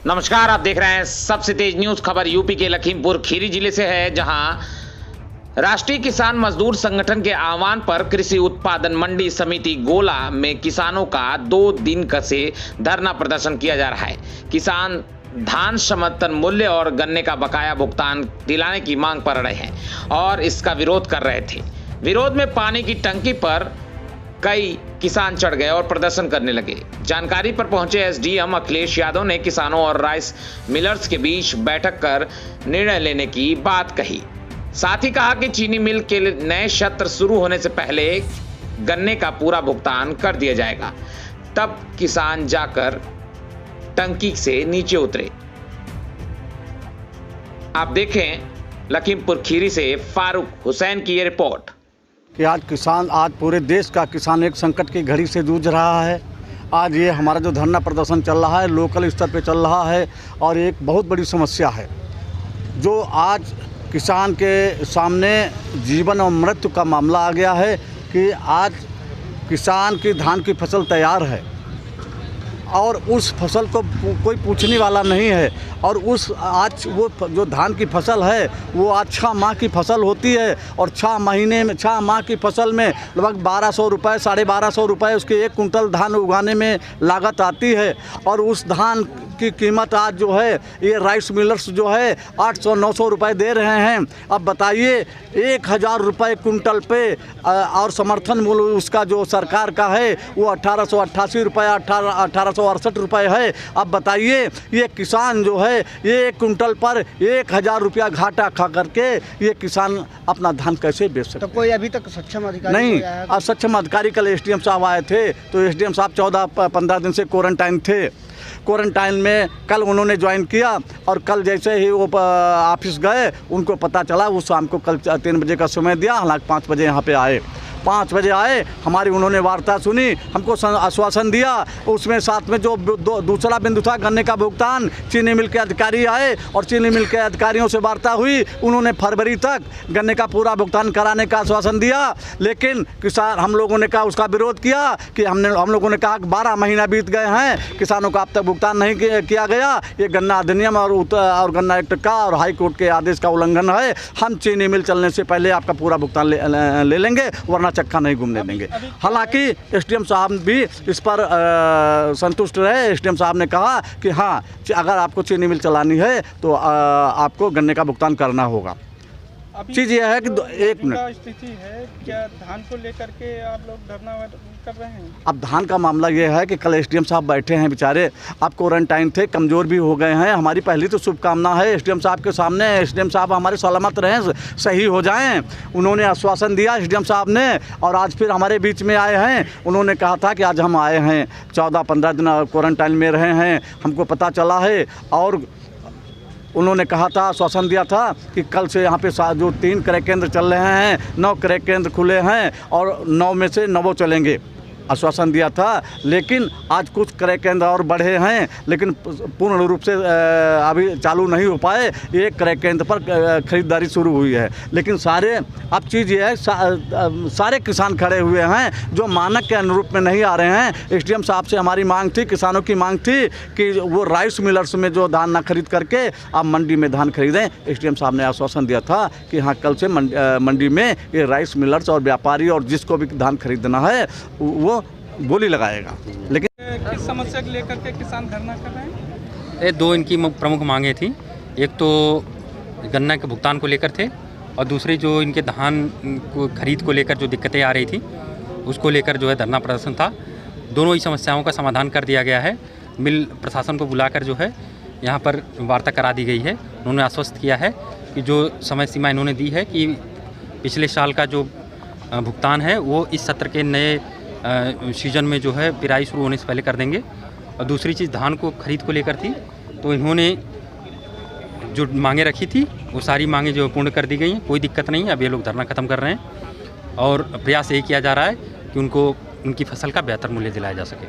नमस्कार, आप देख रहे हैं सबसे तेज न्यूज। खबर यूपी के लखीमपुर खीरी जिले से है, जहां राष्ट्रीय किसान मजदूर संगठन के आह्वान पर कृषि उत्पादन मंडी समिति गोला में किसानों का 2 दिन का से धरना प्रदर्शन किया जा रहा है। किसान धान समर्थन मूल्य और गन्ने का बकाया भुगतान दिलाने की मांग पर अड़े हैं और इसका विरोध कर रहे थे। विरोध में पानी की टंकी पर कई किसान चढ़ गए और प्रदर्शन करने लगे। जानकारी पर पहुंचे एसडीएम अखिलेश यादव ने किसानों और राइस मिलर्स के बीच बैठक कर निर्णय लेने की बात कही। साथ ही कहा कि चीनी मिल के नए सत्र शुरू होने से पहले गन्ने का पूरा भुगतान कर दिया जाएगा, तब किसान जाकर टंकी से नीचे उतरे। आप देखें लखीमपुर खीरी से फारूक हुसैन की ये रिपोर्ट कि आज पूरे देश का किसान एक संकट की घड़ी से जूझ रहा है। आज ये हमारा जो धरना प्रदर्शन चल रहा है लोकल स्तर पे चल रहा है और एक बहुत बड़ी समस्या है जो आज किसान के सामने जीवन और मृत्यु का मामला आ गया है कि आज किसान की धान की फसल तैयार है और उस फसल को कोई पूछने वाला नहीं है और आज वो जो धान की फसल है वो आज 6 माह की फसल होती है और 6 माह की फसल में लगभग 1200 रुपये 1250 रुपये उसके 1 कुंटल धान उगाने में लागत आती है और उस धान की कीमत आज जो है ये राइस मिलर्स जो है 800-900 रुपये दे रहे हैं। अब बताइए 1000 रुपये कुंटल पे और समर्थन मूल्य उसका जो सरकार का है वो 1888 रुपये 1868 रुपये है। अब बताइए ये किसान जो है ये 1 कुंटल पर 1000 रुपया घाटा खा करके ये किसान अपना धान कैसे बेच सकते? तो कोई अभी तक सक्षम अधिकारी नहीं, अब सक्षम अधिकारी कल एसडीएम साहब आए थे तो एसडीएम साहब 14-15 दिन से क्वारंटाइन थे। क्वारंटाइन में कल उन्होंने ज्वाइन किया और कल जैसे ही वो ऑफिस गए उनको पता चला, वो शाम को कल 3 बजे का समय दिया, हालांकि 5 बजे यहाँ पे आए। 5 बजे आए, हमारी उन्होंने वार्ता सुनी, हमको आश्वासन दिया। उसमें साथ में जो दूसरा बिंदु था गन्ने का भुगतान, चीनी मिल के अधिकारी आए और चीनी मिल के अधिकारियों से वार्ता हुई। उन्होंने फरवरी तक गन्ने का पूरा भुगतान कराने का आश्वासन दिया, लेकिन किसान हम लोगों ने कहा उसका विरोध किया कि हम लोगों ने कहा कि 12 महीना बीत गए हैं, किसानों का अब तक भुगतान नहीं किया गया। ये गन्ना अधिनियम और गन्ना एक्ट का और हाई कोर्ट के आदेश का उल्लंघन है। हम चीनी मिल चलने से पहले आपका पूरा भुगतान ले लेंगे, वरना चक्का नहीं घूमने देंगे। हालांकि एसडीएम साहब भी इस पर संतुष्ट रहे। एसडीएम साहब ने कहा कि हाँ, अगर आपको चीनी मिल चलानी है तो आपको गन्ने का भुगतान करना होगा। चीज़ यह है कि 1 मिनट स्थिति है क्या धान को लेकर के आप लोग धरना कर रहे हैं? अब धान का मामला ये है कि कल एसडीएम साहब बैठे हैं बेचारे, अब क्वारंटाइन थे, कमज़ोर भी हो गए हैं। हमारी पहली तो शुभकामना है एसडीएम साहब के सामने, एसडीएम साहब हमारे सलामत रहें, सही हो जाएं। उन्होंने आश्वासन दिया एसडीएम साहब ने और आज फिर हमारे बीच में आए हैं। उन्होंने कहा था कि आज हम आए हैं, 14-15 दिन क्वारंटाइन में रहे हैं, हमको पता चला है और उन्होंने कहा था, आश्वासन दिया था कि कल से यहाँ पे जो 3 क्रय केंद्र चल रहे हैं, 9 क्रय केंद्र खुले हैं और 9 में से 9 चलेंगे, आश्वासन दिया था। लेकिन आज कुछ क्रय केंद्र और बढ़े हैं, लेकिन पूर्ण रूप से अभी चालू नहीं हो पाए। एक क्रय केंद्र पर खरीदारी शुरू हुई है, लेकिन अब चीज़ ये है सारे किसान खड़े हुए हैं जो मानक के अनुरूप में नहीं आ रहे हैं। एसडीएम साहब से हमारी मांग थी, किसानों की मांग थी कि वो राइस मिलर्स में जो धान ना खरीद करके आप मंडी में धान खरीदें। एसडीएम साहब ने आश्वासन दिया था कि हाँ, कल से मंडी में ये राइस मिलर्स और व्यापारी और जिसको भी धान खरीदना है वो बोली लगाएगा। लेकिन किस समस्या को लेकर के किसान धरना कर रहे हैं? ये 2 इनकी प्रमुख मांगे थी। एक तो गन्ना के भुगतान को लेकर थे और दूसरी जो इनके धान को खरीद को लेकर जो दिक्कतें आ रही थी उसको लेकर जो है धरना प्रदर्शन था। दोनों ही समस्याओं का समाधान कर दिया गया है। मिल प्रशासन को बुलाकर जो है यहाँ पर वार्ता करा दी गई है। उन्होंने आश्वस्त किया है कि जो समय सीमा इन्होंने दी है कि पिछले साल का जो भुगतान है वो इस सत्र के नए सीजन में जो है पिराई शुरू होने से पहले कर देंगे। और दूसरी चीज़ धान को खरीद को लेकर थी, तो इन्होंने जो मांगे रखी थी वो सारी मांगे जो पूर्ण कर दी गई हैं। कोई दिक्कत नहीं है, अब ये लोग धरना ख़त्म कर रहे हैं और प्रयास यही किया जा रहा है कि उनको उनकी फसल का बेहतर मूल्य दिलाया जा सके।